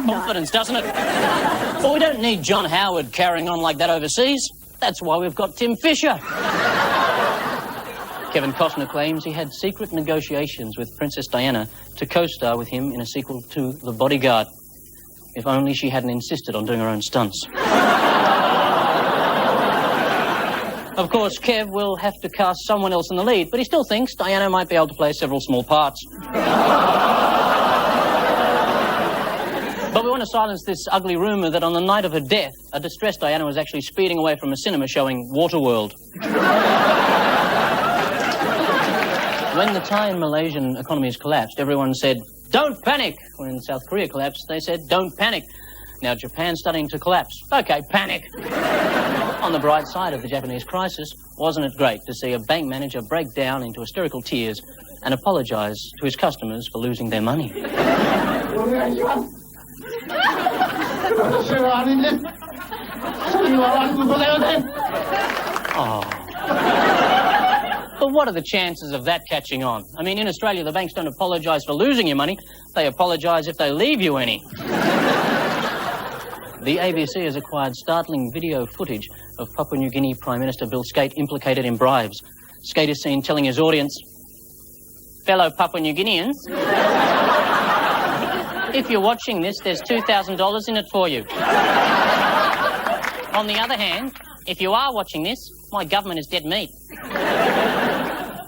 confidence, doesn't it? But we don't need John Howard carrying on like that overseas. That's why we've got Tim Fisher. Kevin Costner claims he had secret negotiations with Princess Diana to co-star with him in a sequel to The Bodyguard. If only she hadn't insisted on doing her own stunts. Of course, Kev will have to cast someone else in the lead, but he still thinks Diana might be able to play several small parts. But we want to silence this ugly rumour that on the night of her death, a distressed Diana was actually speeding away from a cinema showing Waterworld. When the Thai and Malaysian economies collapsed, everyone said, "Don't panic!" When South Korea collapsed, they said, "Don't panic." Now Japan's starting to collapse. Okay, panic. On the bright side of the Japanese crisis, wasn't it great to see a bank manager break down into hysterical tears and apologise to his customers for losing their money? Oh. But what are the chances of that catching on? I mean, in Australia, the banks don't apologise for losing your money. They apologise if they leave you any. The ABC has acquired startling video footage of Papua New Guinea Prime Minister Bill Skate implicated in bribes. Skate is seen telling his audience, "Fellow Papua New Guineans, if you're watching this, there's $2,000 in it for you. On the other hand, if you are watching this, my government is dead meat."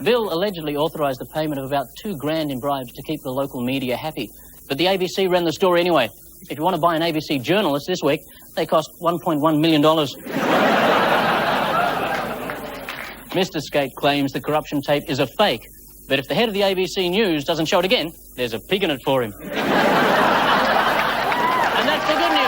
Bill allegedly authorised the payment of about $2,000 in bribes to keep the local media happy. But the ABC ran the story anyway. If you want to buy an ABC journalist this week, they cost $1.1 million. Mr. Skate claims the corruption tape is a fake, but if the head of the ABC News doesn't show it again, there's a pig in it for him. And that's the good news.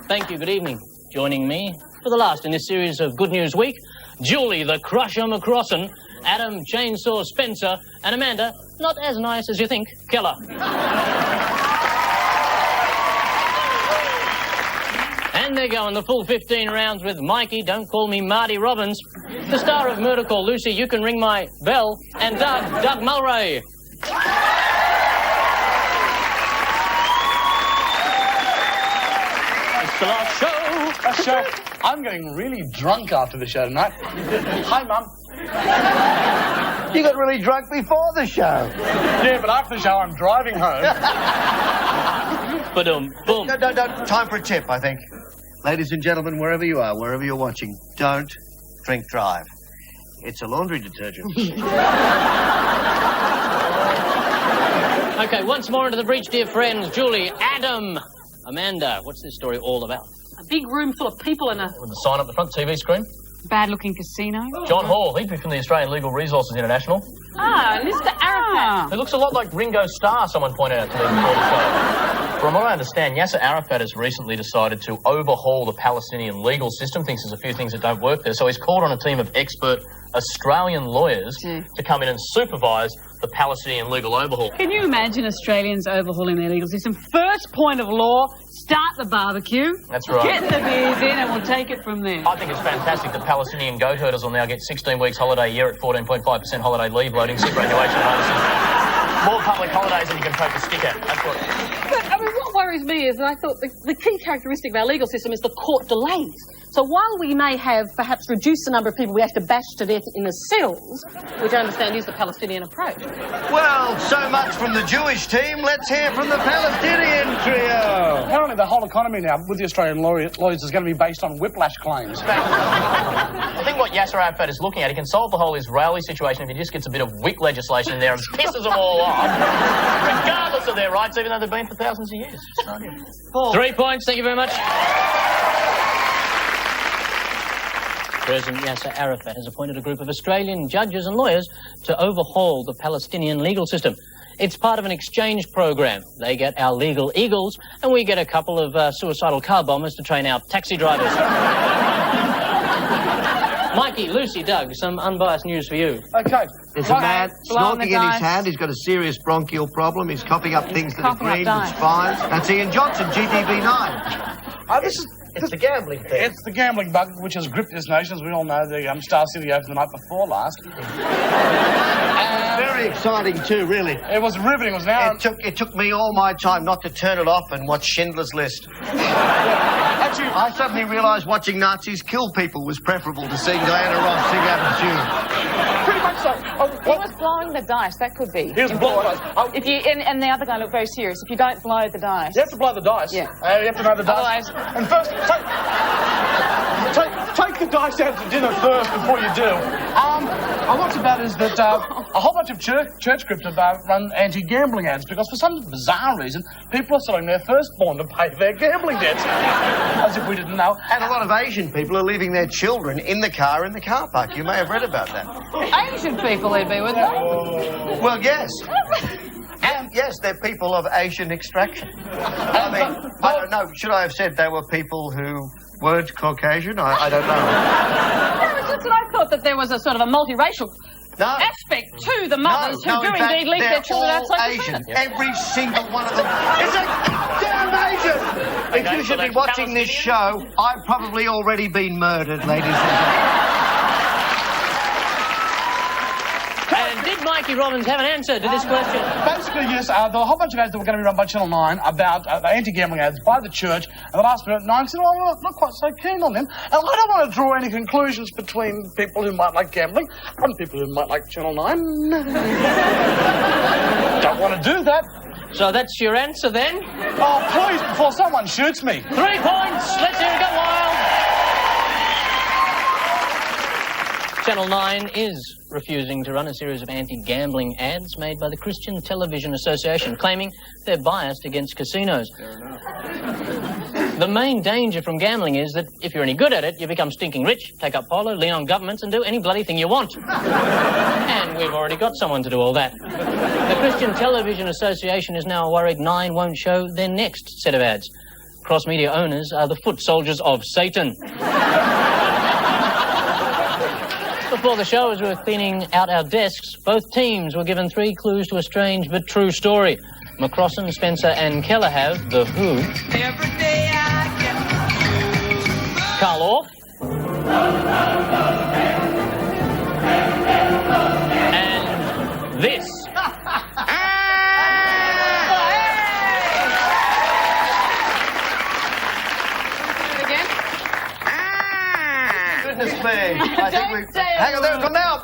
Thank you, good evening. Joining me for the last in this series of Good News Week, Julie the Crusher McCrossan, Adam Chainsaw Spencer, and Amanda, not as nice as you think, Keeler. And they're going the full 15 rounds with Mikey, don't call me Marty Robbins, the star of Murder Call Lucy, You Can Ring My Bell, and Doug Mulray. The last show. Last show. I'm getting really drunk after the show tonight. Hi, Mum. You got really drunk before the show. Yeah, but after the show, I'm driving home. Boom. No. Time for a tip, I think. Ladies and gentlemen, wherever you are, wherever you're watching, don't drink drive. It's a laundry detergent. Okay, once more into the breach, dear friends. Julie, Adam, Amanda, what's this story all about? A big room full of people and a... With the sign up the front, TV screen. bad-looking casino. John Hall, he'd be from the Australian Legal Resources International. Ah, Mr. Arafat. He looks a lot like Ringo Starr, someone pointed out to me before the show. From what I understand, Yasser Arafat has recently decided to overhaul the Palestinian legal system, thinks there's a few things that don't work there, so he's called on a team of expert Australian lawyers to come in and supervise the Palestinian legal overhaul. Can you imagine Australians overhauling their legal system? First point of law, start the barbecue. That's right. Get the beers in and we'll take it from there. I think it's fantastic that Palestinian goat herders will now get 16 weeks holiday a year at 14.5% holiday leave loading, superannuation bonuses. More public holidays than you can take a stick at. That's what... But, I mean, what worries me is that I thought the key characteristic of our legal system is the court delays. So while we may have perhaps reduced the number of people we have to bash to death in the cells, which I understand is the Palestinian approach. Well, so much from the Jewish team. Let's hear from the Palestinian trio. Apparently the whole economy now with the Australian lawyers is going to be based on whiplash claims. I think what Yasser Arafat is looking at, he can solve the whole Israeli situation if he just gets a bit of WIC legislation in there and pisses them all off, regardless of their rights, even though they've been for thousands of years. 3 points, thank you very much. President Yasser Arafat has appointed a group of Australian judges and lawyers to overhaul the Palestinian legal system. It's part of an exchange program. They get our legal eagles, and we get a couple of suicidal car bombers to train our taxi drivers. Mikey, Lucy, Doug, some unbiased news for you. Okay. There's a man snorting in his hand. He's got a serious bronchial problem. He's coughing up things that are green and spines. That's Ian Johnson, GTV9. It's the gambling thing. It's the gambling bug which has gripped this nation. As we all know, the Star City opened the night before last. Very exciting too, really. It was riveting. It was now. It took me all my time not to turn it off and watch Schindler's List. Actually, I suddenly realised watching Nazis kill people was preferable to seeing Diana Ross sing out of tune. Pretty much so. He was blowing the dice. That could be. He was blowing the dice. If you and the other guy looked very serious. If you don't blow the dice, You have to blow the dice. Yeah. You have to know the dice. Otherwise- And first, take the dice out to dinner first before you do. What's about is that a whole bunch of church groups have run anti-gambling ads because for some bizarre reason, people are selling their firstborn to pay their gambling debts. As if we didn't know. And a lot of Asian people are leaving their children in the car park. You may have read about that. Asian people they'd be with them. Well, yes. And yes, they're people of Asian extraction. I mean, I don't know. Should I have said they were people who weren't Caucasian? I don't know. That's what I thought, that there was a sort of a multiracial No. aspect to the mothers who in do fact, indeed leave their they're children all outside the Asian. centre. Every single one of them is a damn Asian. If you should be watching this show, I've probably already been murdered, ladies and gentlemen. And did Mikey Robbins have an answer to this question? Basically, yes, there were a whole bunch of ads that were going to be run by Channel 9 about anti-gambling ads by the church, and the last minute 9 said, I'm not quite so keen on them, and I don't want to draw any conclusions between people who might like gambling and people who might like Channel 9. Don't want to do that. So that's your answer then? Oh, please, before someone shoots me. 3 points. Let's hear it go wild. Channel 9 is refusing to run a series of anti-gambling ads made by the Christian Television Association, claiming they're biased against casinos. The main danger from gambling is that if you're any good at it, you become stinking rich, take up polo, lean on governments, and do any bloody thing you want. And we've already got someone to do all that. The Christian Television Association is now worried 9 won't show their next set of ads. Cross-media owners are the foot soldiers of Satan. Before the show, as we were cleaning out our desks, both teams were given 3 clues to a strange but true story. McCrossan, Spencer and Keller have The Who. Every day I get Carl Orff. And this. Goodness me. I think we've... Hang on, there, come now.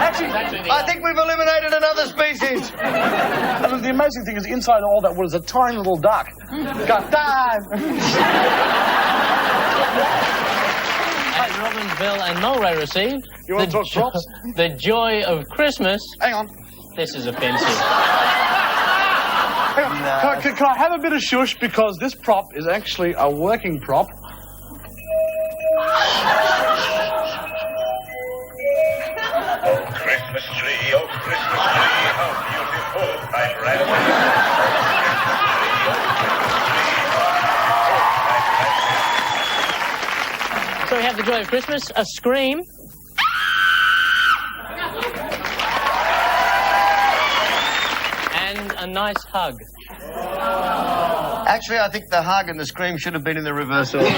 Actually, I think we've eliminated another species. And the amazing thing is, inside all that was a tiny little duck. Got dive. And Robbins, Bell and Mulray received You want to talk props? The Joy of Christmas. Hang on. This is offensive. Hang on. Can I have a bit of shush? Because this prop is actually a working prop. Christmas tree, oh Christmas tree, how beautiful, I'm right. So we have The Joy of Christmas, a scream. And a nice hug. Actually, I think the hug and the scream should have been in the reverse order.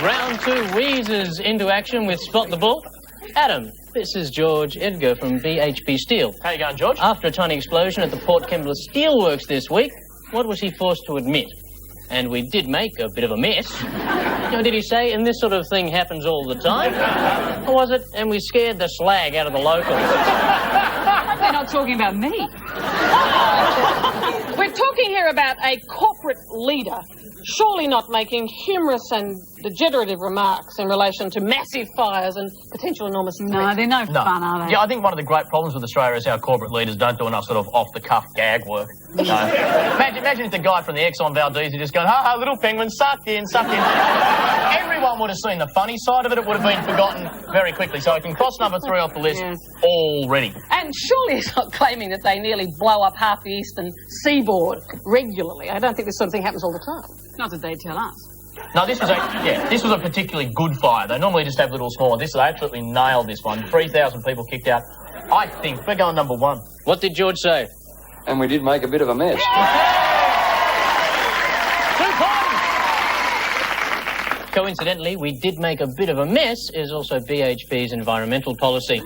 Round 2 wheezes into action with Spot the Bull. Adam, this is George Edgar from BHP Steel. How you going, George? After a tiny explosion at the Port Kembla Steelworks this week, what was he forced to admit? And we did make a bit of a mess. Did he say, and this sort of thing happens all the time? Or was it, and we scared the slag out of the locals? they're not talking about me. We're talking here about a corporate leader, surely not making humorous and degenerative remarks in relation to massive fires and potential enormous threats. No, they're no fun, are they? Yeah, I think one of the great problems with Australia is our corporate leaders don't do enough sort of off-the-cuff gag work. No. Imagine if the guy from the Exxon Valdez had just gone, ha, little penguin, sucked in. Everyone would have seen the funny side of it. It would have been forgotten very quickly, so I can cross number 3 off the list Yes. already. And surely it's not claiming that they nearly blow up half the eastern seaboard regularly. I don't think this sort of thing happens all the time. Not that they tell us. No, this was a particularly good fire. They normally just have little small ones. They absolutely nailed this one. 3,000 people kicked out. I think we're going number 1. What did George say? And we did make a bit of a mess. 2 points! Coincidentally, we did make a bit of a mess is also BHP's environmental policy.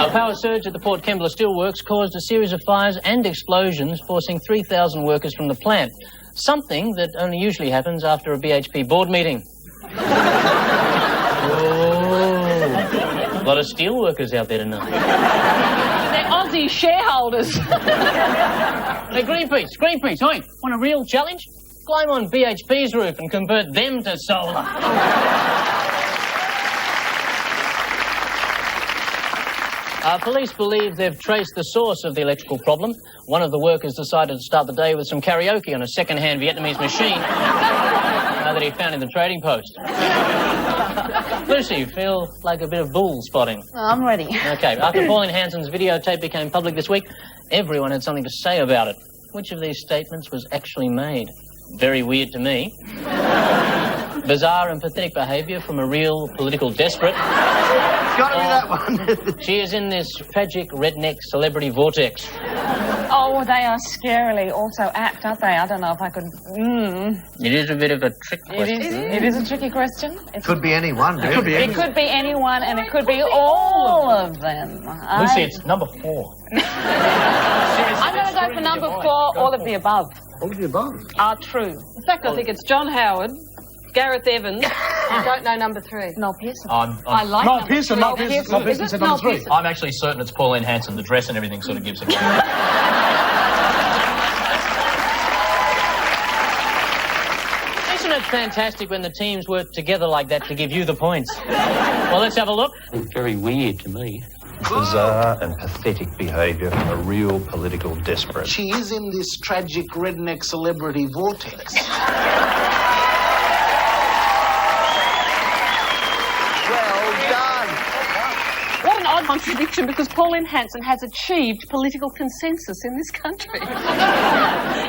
A power surge at the Port Kembla Steelworks caused a series of fires and explosions, forcing 3,000 workers from the plant. Something that only usually happens after a BHP board meeting. A lot of steel workers out there tonight. They're Aussie shareholders. Hey, Greenpeace, oi, want a real challenge? Climb on BHP's roof and convert them to solar. Police believe they've traced the source of the electrical problem. One of the workers decided to start the day with some karaoke on a second-hand Vietnamese machine that he found in the trading post. Lucy, you feel like a bit of bull spotting? I'm ready. Okay, after Pauline Hanson's videotape became public this week, everyone had something to say about it. Which of these statements was actually made? Very weird to me. Bizarre and pathetic behaviour from a real political desperate. It's got to be that one. She is in this tragic redneck celebrity vortex. Oh, they are scarily also apt, aren't they? I don't know if I could... It is a bit of a trick question. It is a tricky question. It could be anyone, really. It could be anyone, and it could be all of them. Lucy, it's number 4. I'm going to go for number 4, all of the above. All of the above are true. In fact, I think it's John Howard, Gareth Evans. I don't know number 3. Noel Pearson. I like Noel Pearson. Noel Pearson said number 3. I'm actually certain it's Pauline Hanson. The dress and everything sort of gives it away. Isn't it fantastic when the teams work together like that to give you the points? Well, let's have a look. Very weird to me. Bizarre and pathetic behaviour from a real political desperate. She is in this tragic redneck celebrity vortex. Well done. What an odd contradiction, because Pauline Hanson has achieved political consensus in this country.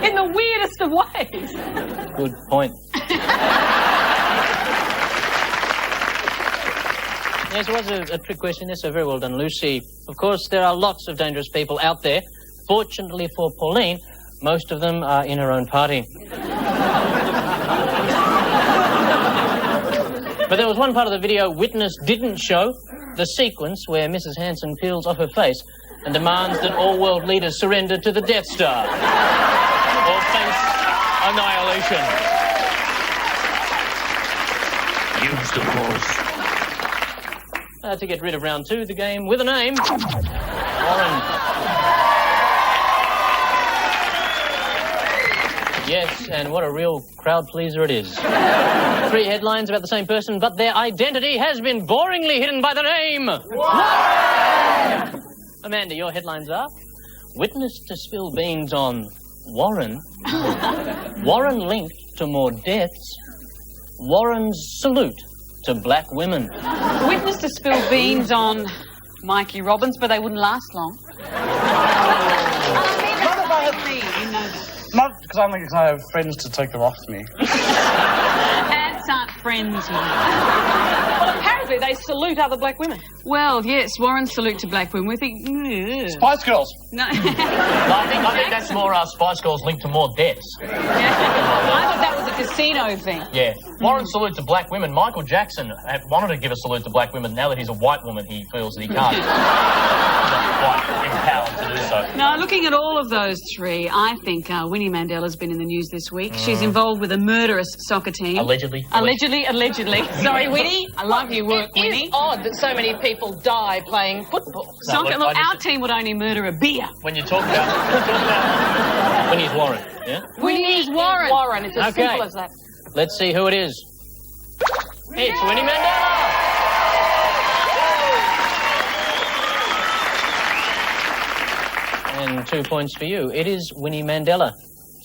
In the weirdest of ways. Good point. Yes, it was a trick question. Yes, so very well done, Lucy. Of course, there are lots of dangerous people out there. Fortunately for Pauline, most of them are in her own party. But there was one part of the video Witness didn't show, the sequence where Mrs. Hanson peels off her face and demands that all world leaders surrender to the Death Star or face annihilation. Use the force. To get rid of round 2, the game with a name, Warren. Yes, and what a real crowd pleaser it is. 3 headlines about the same person, but their identity has been boringly hidden by the name. Warren! Amanda, your headlines are: Witness to spill beans on Warren. Warren linked to more deaths. Warren's salute to black women. Witness to spill beans on Mikey Robbins, but they wouldn't last long. Not because I think I have friends to take them off me. Ants aren't friends, you know. Well, apparently they salute other black women. Well, yes, Warren's salute to black women. We think... Spice Girls. No. I think that's more Spice Girls linked to more deaths. I thought that was a casino thing. Yeah. Warren's salute to black women. Michael Jackson wanted to give a salute to black women. Now that he's a white woman, he feels that he can't. He's not quite empowered to do so. No, looking at all of those 3, I think Winnie Mandela's been in the news this week. She's involved with a murderous soccer team. Allegedly. Sorry, Winnie. I love your work, Winnie. It's odd that so many people die playing football. Soccer. Look, our team would only murder a beer. When you talk about... Winnie's Warren, yeah? Winnie's Warren. Warren, it's as simple as that. Let's see who it is. It's Winnie Mandela! And 2 points for you. It is Winnie Mandela.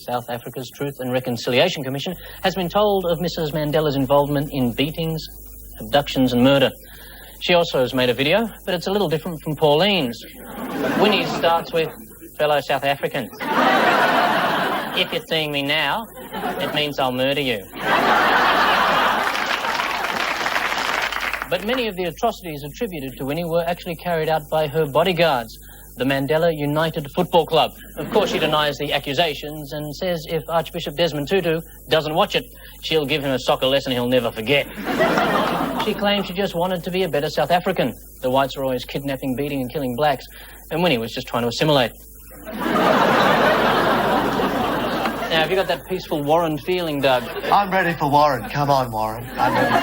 South Africa's Truth and Reconciliation Commission, has been told of Mrs. Mandela's involvement in beatings, abductions and murder. She also has made a video, but it's a little different from Pauline's. Winnie's starts with, fellow South Africans. If you're seeing me now, it means I'll murder you. But many of the atrocities attributed to Winnie were actually carried out by her bodyguards, the Mandela United Football Club. Of course, she denies the accusations and says if Archbishop Desmond Tutu doesn't watch it, she'll give him a soccer lesson he'll never forget. She claimed she just wanted to be a better South African. The whites were always kidnapping, beating and killing blacks, and Winnie was just trying to assimilate. Now, have you got that peaceful Warren feeling, Doug? I'm ready for Warren. Come on, Warren. I'm ready for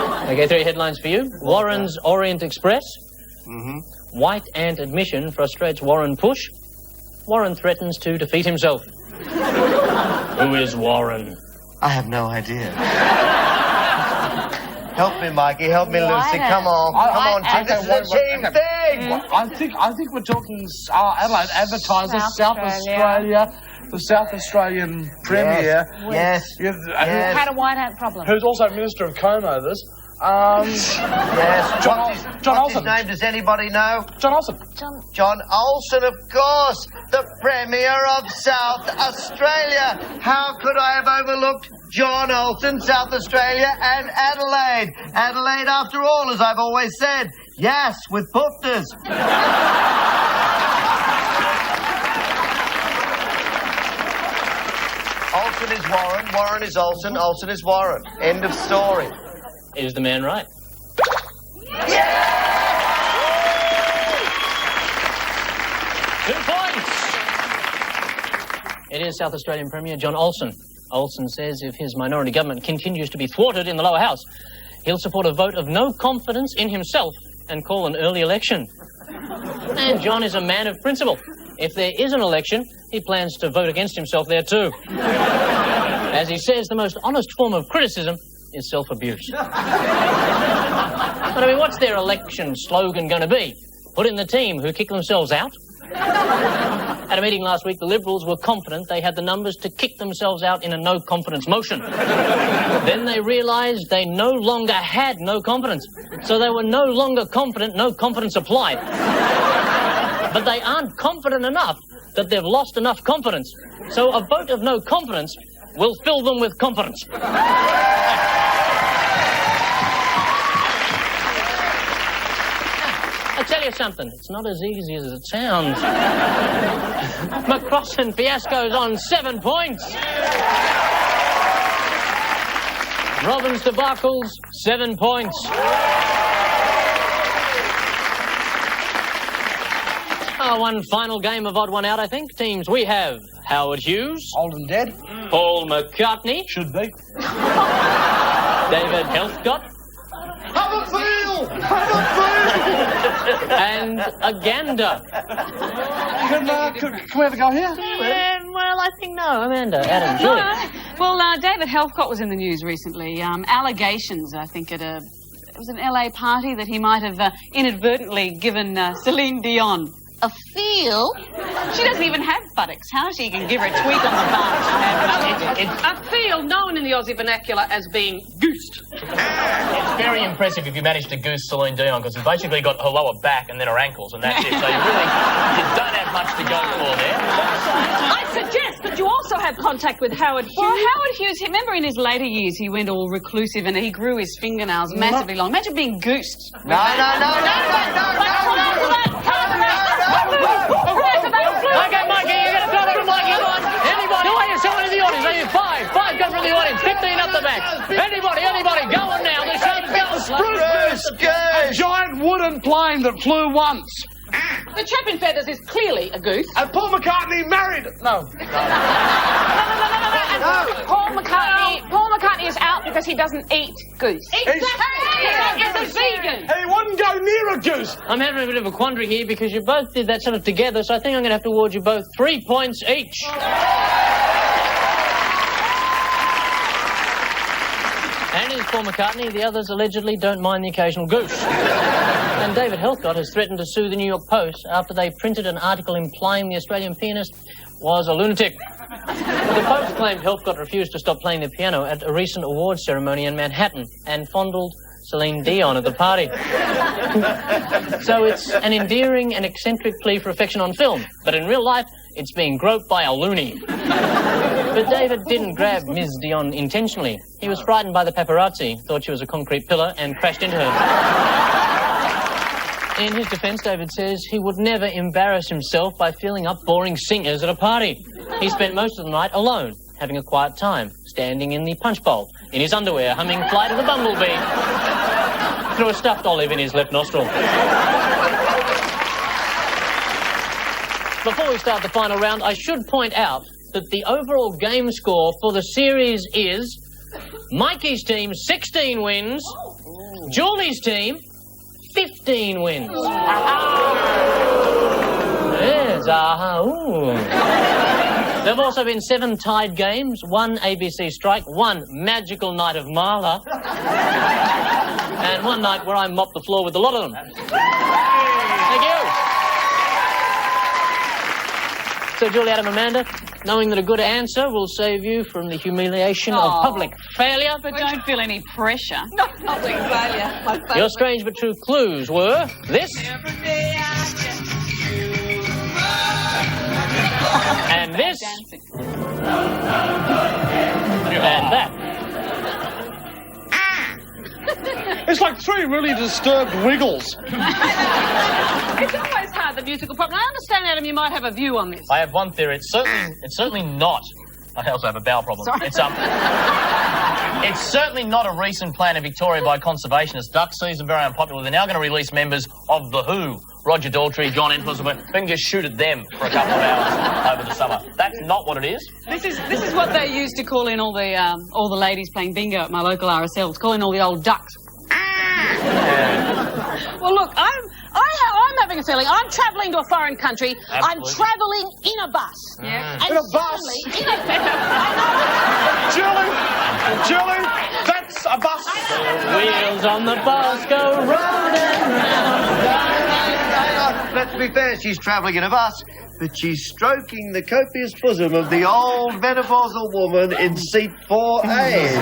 Warren. Okay, 3 headlines for you. Warren's Orient Express. Mm-hmm. White ant admission frustrates Warren push. Warren threatens to defeat himself. Who is Warren? I have no idea. Help me, Mikey. Help me, Lucy. Come on. Come on. This is a team thing. I think we're talking Adelaide Advertiser, South Australia, the South Australian Premier. Yes. Had a white ant problem. Who's also Minister of Comb Overs. Yes. John What's his Olsen. name? Does anybody know? John Olsen. John Olsen, of course. The Premier of South Australia. How could I have overlooked John Olsen, South Australia and Adelaide? Adelaide, after all, as I've always said. Yes, with poofters. Olsen is Warren, Warren is Olsen, Olsen is Warren. End of story. Is the man right? Yeah! 2 points! It is South Australian Premier John Olsen. Olsen says if his minority government continues to be thwarted in the lower house, he'll support a vote of no confidence in himself and call an early election. And John is a man of principle. If there is an election, he plans to vote against himself there too. As he says, the most honest form of criticism is self-abuse. But I mean, what's their election slogan going to be? Put in the team who kick themselves out? At a meeting last week, the Liberals were confident they had the numbers to kick themselves out in a no-confidence motion. Then they realised they no longer had no confidence. So they were no longer confident, no confidence applied. But they aren't confident enough that they've lost enough confidence. So a vote of no confidence will fill them with confidence. I'll tell you something, it's not as easy as it sounds. McCrossan Fiasco's on 7 points. Robbins debacles, 7 points. One final game of Odd One Out, I think. Teams we have Howard Hughes. Old and dead. Paul McCartney. Should be. David Healthcott. Have a feel! Have a feel! And a gander. Can we have a go here? Well, I think no. Amanda, Adam, Julie. Well, David Healthcott was in the news recently. Allegations, I think, at it was an LA party that he might have inadvertently given Celine Dion a feel. She doesn't even have buttocks. How she can give her a tweak on the bum? A feel known in the Aussie vernacular as being goosed. It's very impressive if you manage to goose Celine Dion, because you've basically got her lower back and then her ankles, and that's it. So you don't have much to go for there. I suggest that you also have contact with Howard Hughes. Well, Howard Hughes, remember in his later years, he went all reclusive and he grew his fingernails massively long. Imagine being goosed. No. Okay, Mikey, you're going to throw it to Mikey. Come on. Anybody? Who are you showing in the audience? Are you 5? 5 come from the audience. 15 up the back. Anybody, go on now. The show's going. A giant wooden plane that flew once. The chap in feathers is clearly a goose. And Paul McCartney married... No. Paul McCartney is out because he doesn't eat goose. Exactly. He's a vegan. He wouldn't go near a goose. I'm having a bit of a quandary here because you both did that sort of together, so I think I'm going to have to award you both 3 points each. And is Paul McCartney. The others allegedly don't mind the occasional goose. And David Healthcott has threatened to sue the New York Post after they printed an article implying the Australian pianist was a lunatic. The Pope's claimed Helfgott refused to stop playing the piano at a recent awards ceremony in Manhattan and fondled Celine Dion at the party. So it's an endearing and eccentric plea for affection on film, but in real life, it's being groped by a loony. But David didn't grab Ms. Dion intentionally. He was frightened by the paparazzi, thought she was a concrete pillar, and crashed into her. In his defence, David says he would never embarrass himself by filling up boring singers at a party. He spent most of the night alone, having a quiet time, standing in the punch bowl, in his underwear, humming Flight of the Bumblebee, through a stuffed olive in his left nostril. Before we start the final round, I should point out that the overall game score for the series is Mikey's team 16 wins, Julie's team 15 wins. Yes, ooh. There have also been 7 tied games, 1 ABC strike, 1 magical night of Marla, and 1 night where I mopped the floor with a lot of them. Thank you. So, Julie, Adam, Amanda, knowing that a good answer will save you from the humiliation of public failure. But don't feel any pressure. Not public failure. My favourite. Your strange but true clues were this. And this. And that. It's like 3 really disturbed wiggles. It's always hard, the musical problem. I understand, Adam, you might have a view on this. I have one theory. It's certainly not. I also have a bowel problem. Sorry. It's certainly not a recent plan in Victoria by conservationists. Duck season, very unpopular. They're now going to release members of The Who, Roger Daltrey, John Entwistle. We can just shoot at them for a couple of hours over the summer. That's not what it is. This is what they used to call in all the ladies playing bingo at my local RSL. It's calling all the old ducks. Well, look, I'm having a feeling. I'm travelling to a foreign country. Absolutely. I'm travelling in a bus. Yeah. And In a bus? Julie, that's a bus. The wheels on the bus go round and round. Hang on. Let's be fair, she's travelling in a bus, but she's stroking the copious bosom of the old menopausal woman in seat 4A.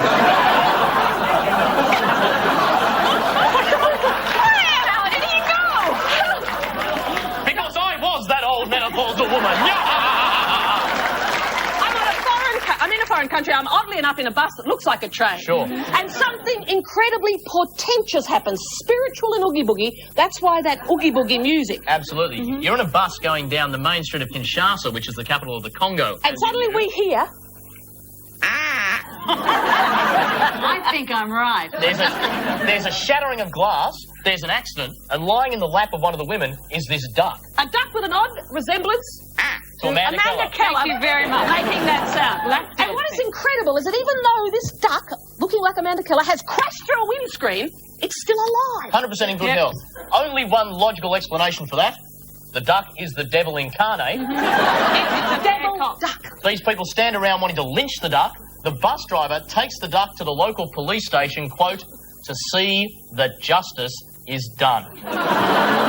Menopausal woman. I'm in a foreign country. I'm oddly enough in a bus that looks like a train. Sure. And something incredibly portentous happens. Spiritual and oogie boogie. That's why that oogie boogie music. Absolutely. You're in a bus going down the main street of Kinshasa, which is the capital of the Congo. And suddenly we hear... I think I'm right. There's a shattering of glass, there's an accident, and lying in the lap of one of the women is this duck. A duck with an odd resemblance To Amanda Keeler. Keeler. Thank you very much. Making that sound. And what is incredible is that even though this duck, looking like Amanda Keeler, has crashed through a windscreen, it's still alive. 100% in good health. Only one logical explanation for that. The duck is the devil incarnate. It's a devil duck. These people stand around wanting to lynch the duck. The bus driver takes the duck to the local police station, quote, to see that justice is done.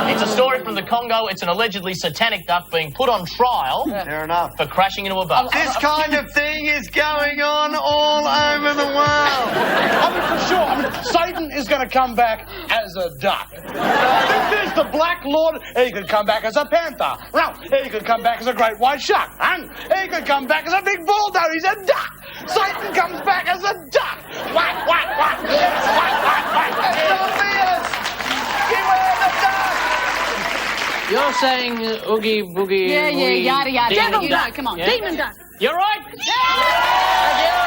It's a story from the Congo. It's an allegedly satanic duck being put on trial Fair enough. for crashing into a bus. This kind of thing is going on all over the world. I mean, for sure. Satan is going to come back as a duck. This is the Black Lord. He could come back as a panther. Well, he could come back as a great white shark. And he could come back as a big bulldozer. He's a duck. Satan comes back as a duck. Whack, whack, whack. Yes, whack, whack, whack. It's obvious. Beware the duck. You're saying oogie boogie. Yeah, woogie, yada, yada. demon Devil duck. duck, come on. Yeah? Demon duck. You're right. Thank you.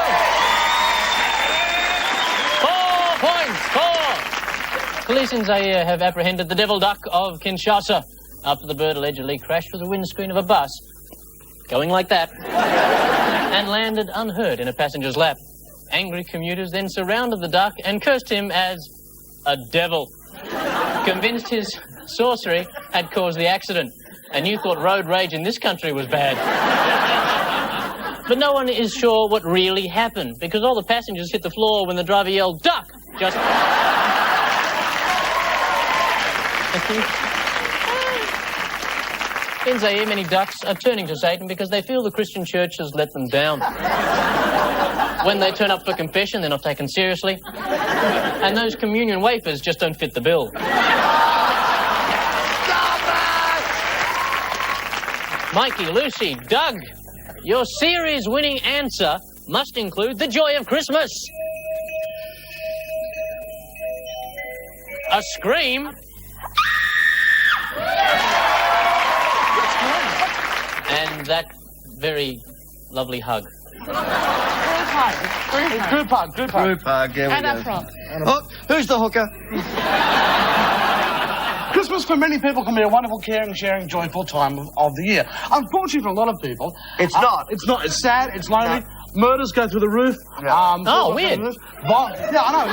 4 points. 4. Police in Zaire have apprehended the devil duck of Kinshasa after the bird allegedly crashed through the windscreen of a bus, going like that, and landed unhurt in a passenger's lap. Angry commuters then surrounded the duck and cursed him as a devil, convinced his sorcery had caused the accident, and you thought road rage in this country was bad. But no one is sure what really happened, because all the passengers hit the floor when the driver yelled, "Duck!" Just... In Zaire, many ducks are turning to Satan because they feel the Christian church has let them down. When they turn up for confession, they're not taken seriously. And those communion wafers just don't fit the bill. Mikey, Lucy, Doug, your series-winning answer must include the joy of Christmas. A scream. And that very lovely hug. Group hug. Group hug, there we And go. up front. Oh, who's the hooker? Christmas for many people can be a wonderful, caring, sharing, joyful time of the year. Unfortunately for a lot of people... It's not. It's not. It's sad, it's lonely. No. Murders go through the roof. Yeah. Oh, weird. Yeah, I know.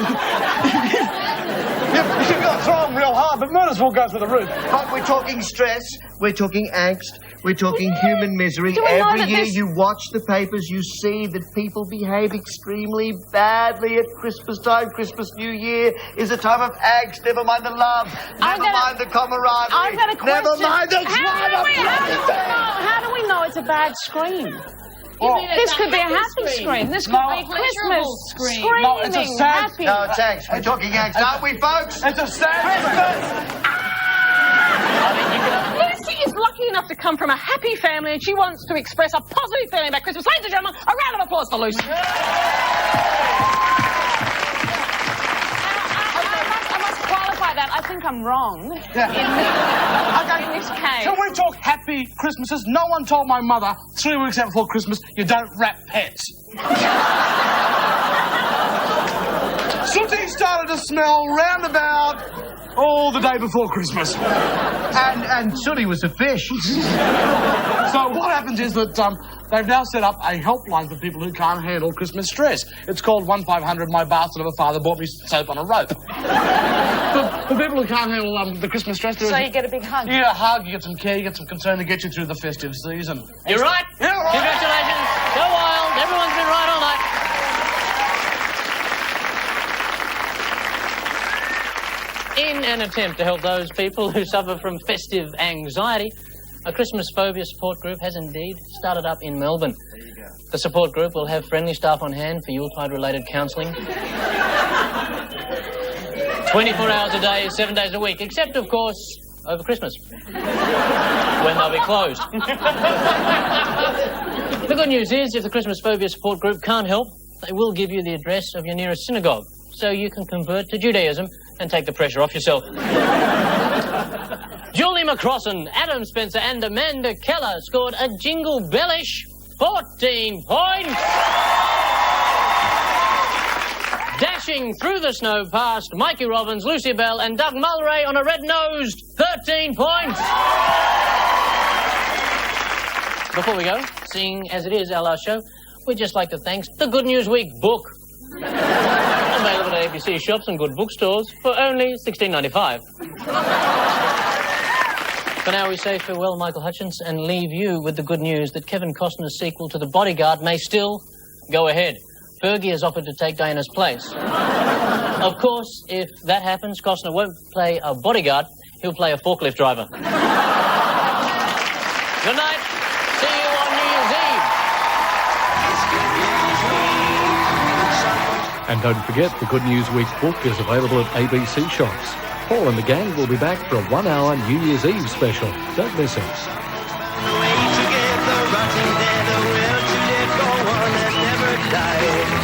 You've got to throw them real hard, but murders will go through the roof. But we're talking stress, we're talking angst, we're talking human misery. Do we know Every that year this- you watch the papers, you see that people behave extremely badly at Christmas time. Christmas, New Year is a time of angst. Never mind the love, never mind the camaraderie. I've got a question. Never mind the How do we know it's a bad scream? This could be a happy scream. This could be Christmas scream. No, it's a sad... Happy. No, it's angst. We're talking angst, aren't we, folks? It's a sad Christmas. Lucy is lucky enough to come from a happy family and she wants to express a positive feeling about Christmas. Ladies and gentlemen, a round of applause for Lucy. I must qualify that. I think I'm wrong in this case. Can we talk happy Christmases? No one told my mother 3 weeks out before Christmas you don't wrap pets. Sooty started to smell roundabout the day before Christmas. And Sooty was a fish. So what happens is that they've now set up a helpline for people who can't handle Christmas stress. It's called 1-500 My Bastard of a Father Bought Me Soap on a Rope. For people who can't handle the Christmas stress... So you get a big hug. You get a hug, you get some care, you get some concern to get you through the festive season. You're right. Yeah, right. Congratulations. Go wild. Everyone's been right all night. In an attempt to help those people who suffer from festive anxiety, a Christmas phobia support group has indeed started up in Melbourne. There you go. The support group will have friendly staff on hand for Yuletide-related counselling. 24 hours a day, 7 days a week, except, of course, over Christmas, when they'll be closed. The good news is, if the Christmas phobia support group can't help, they will give you the address of your nearest synagogue, so you can convert to Judaism and take the pressure off yourself. Julie McCrossan, Adam Spencer and Amanda Keller scored a jingle-bellish 14 points. Dashing through the snow past Mikey Robbins, Lucy Bell and Doug Mulray on a red-nosed 13 points. Before we go, seeing as it is our last show, we'd just like to thank the Good News Week book. Available at ABC shops and good bookstores for only $16.95. For now, we say farewell, Michael Hutchins, and leave you with the good news that Kevin Costner's sequel to The Bodyguard may still go ahead. Fergie has offered to take Diana's place. Of course, if that happens, Costner won't play a bodyguard, he'll play a forklift driver. Good night. See you on New Year's Eve. And don't forget, the Good News Week book is available at ABC shops. Paul and the gang will be back for a 1-hour New Year's Eve special. Don't miss it. Together, rotting there, the will to live, go on and never die.